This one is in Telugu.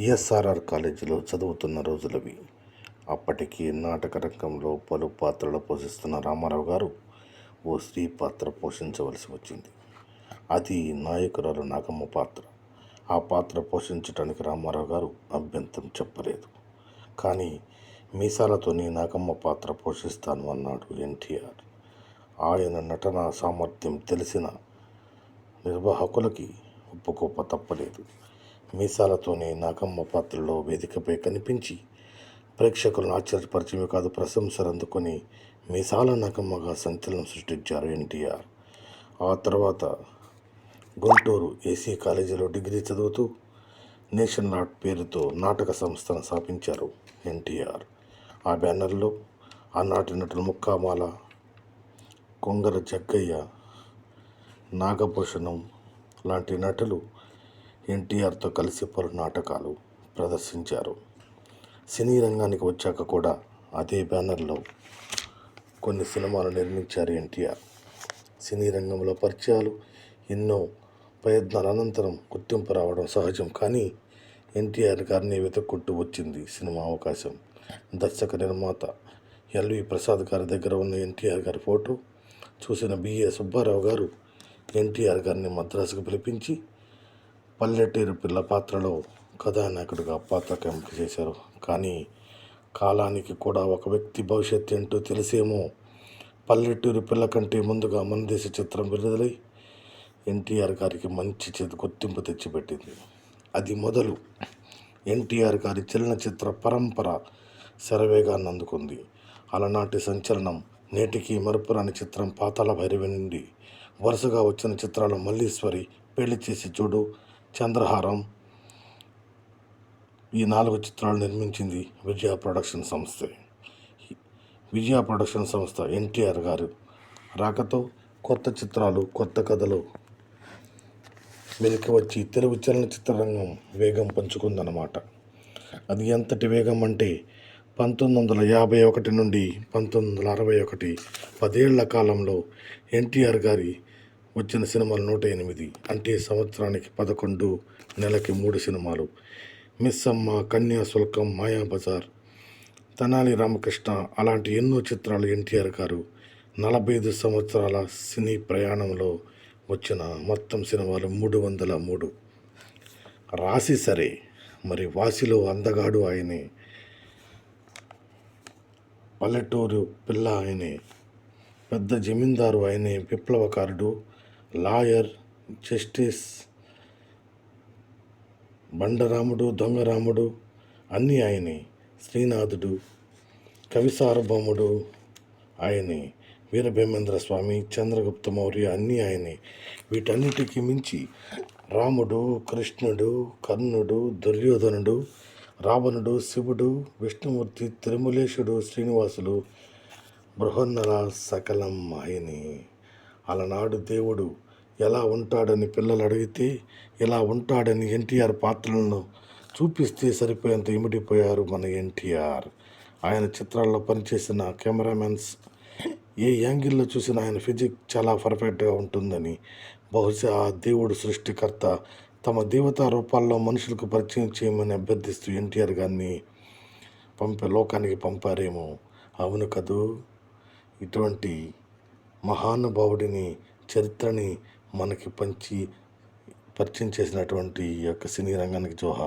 ఈఎస్ఆర్ఆర్ కాలేజీలో చదువుతున్న రోజులవి. అప్పటికి నాటక రంగంలో పలు పాత్రలు పోషిస్తున్న రామారావు గారు ఓ స్త్రీ పాత్ర పోషించవలసి వచ్చింది. అది నాయకురాలు నాగమ్మ పాత్ర. ఆ పాత్ర పోషించడానికి రామారావు గారు అభ్యంతరం చెప్పలేదు. కానీ మీసాలతోని నాగమ్మ పాత్ర పోషిస్తాను అన్నాడు ఎన్టీఆర్. ఆయన నటనా సామర్థ్యం తెలిసిన నిర్వాహకులకి ఒప్పుకోక తప్పలేదు. మీసాలతోనే నాగమ్మ పాత్రలో వేదికపై కనిపించి ప్రేక్షకులను ఆశ్చర్యపరిచమే కాదు, ప్రశంసలు అందుకొని మీసాల నాగమ్మగా సంచలనం సృష్టించారు ఎన్టీఆర్. ఆ తర్వాత గుంటూరు ఏసీ కాలేజీలో డిగ్రీ చదువుతూ నేషనల్ ఆర్ట్ పేరుతో నాటక సంస్థను స్థాపించారు ఎన్టీఆర్. ఆ బ్యానర్లో ఆనాటి నటులు ముక్కామాల, కొంగర జగ్గయ్య, నాగభూషణం లాంటి నటులు ఎన్టీఆర్తో కలిసి పలు నాటకాలు ప్రదర్శించారు. సినీ రంగానికి వచ్చాక కూడా అదే బ్యానర్లో కొన్ని సినిమాలు నిర్మించారు ఎన్టీఆర్. సినీ రంగంలో పరిచయాలు, ఎన్నో ప్రయత్నాల అనంతరం గుర్తింపు రావడం సహజం. కానీ ఎన్టీఆర్ గారిని వెతుక్కుంటూ వచ్చింది సినిమా అవకాశం. దర్శక నిర్మాత ఎల్వి ప్రసాద్ గారి దగ్గర ఉన్న ఎన్టీఆర్ గారి ఫోటో చూసిన బిఏ సుబ్బారావు గారు ఎన్టీఆర్ గారిని మద్రాసుకు పిలిపించి పల్లెటూరు పిల్ల పాత్రలో కథానాయకుడిగా పాత్రకు ఎంపిక చేశారు. కానీ కాలానికి కూడా ఒక వ్యక్తి భవిష్యత్తు ఏంటో తెలిసేమో పల్లెటూరు పిల్ల కంటే ముందుగా మన దేశ చిత్రం విడుదలై ఎన్టీఆర్ గారికి మంచి గుర్తింపు తెచ్చిపెట్టింది. అది మొదలు ఎన్టీఆర్ గారి చలనచిత్ర పరంపర శరవేగాన్ని అందుకుంది. అలనాటి సంచలనం నేటికి మరపురాని చిత్రం పాతాళ భైరవి నుండి వరుసగా వచ్చిన చిత్రాలు మల్లీశ్వరి, పెళ్లి చేసి చూడు, చంద్రహారం, ఈ 4 చిత్రాలు నిర్మించింది విజయ ప్రొడక్షన్ సంస్థ. విజయ ప్రొడక్షన్ సంస్థ ఎన్టీఆర్ గారు రాకతో కొత్త చిత్రాలు, కొత్త కథలు వెలికి వచ్చి తెలుగు చలనచిత్ర రంగం వేగం పంచుకుందన్నమాట. అది ఎంతటి వేగం అంటే 1951 నుండి 1961 10 ఏళ్ల కాలంలో ఎన్టీఆర్ గారి వచ్చిన సినిమాలు 108. అంటే సంవత్సరానికి 11, నెలకి 3 సినిమాలు. మిస్సమ్మ, కన్యాశుల్కం, మాయాబజార్, తెనాలి రామకృష్ణ అలాంటి ఎన్నో చిత్రాలు ఎన్టీఆర్ గారు 45 సంవత్సరాల సినీ ప్రయాణంలో వచ్చిన మొత్తం సినిమాలు 303. రాసి సరే, మరి వాసిలో అందగాడు ఆయనే, పల్లెటూరు పిల్ల ఆయనే, పెద్ద జమీందారు ఆయనే, విప్లవకారుడు, లాయర్, జస్టిస్, బండరాముడు, దొంగరాముడు అన్నీ ఆయనే, శ్రీనాథుడు, కవిసార్వభౌముడు ఆయనే, వీరభేమేంద్ర స్వామి, చంద్రగుప్త మౌర్య అన్నీ ఆయనే. వీటన్నిటికీ మించి రాముడు, కృష్ణుడు, కర్ణుడు, దుర్యోధనుడు, రావణుడు, శివుడు, విష్ణుమూర్తి, తిరుమలేశుడు, శ్రీనివాసులు, బృహన్నల సకలం ఆయనే. అలనాడు దేవుడు ఎలా ఉంటాడని పిల్లలు అడిగితే ఎలా ఉంటాడని ఎన్టీఆర్ పాత్రలను చూపిస్తే సరిపోయేంత ఇమిడిపోయారు మన ఎన్టీఆర్. ఆయన చిత్రాల్లో పనిచేసిన కెమెరామెన్స్ ఏ యాంగిల్లో చూసినా ఆయన ఫిజిక్ చాలా పర్ఫెక్ట్గా ఉంటుందని, బహుశా ఆ దేవుడు సృష్టికర్త తమ దేవతా రూపాల్లో మనుషులకు పరిచయం చేయమని అభ్యర్థిస్తూ ఎన్టీఆర్ గారిని లోకానికి పంపారేమో. అవును కదూ. ఇటువంటి మహానుభావుడిని, చరిత్రని మనకి పరిచయం చేసినటువంటి ఈ యొక్క సినీ రంగానికి జోహార్.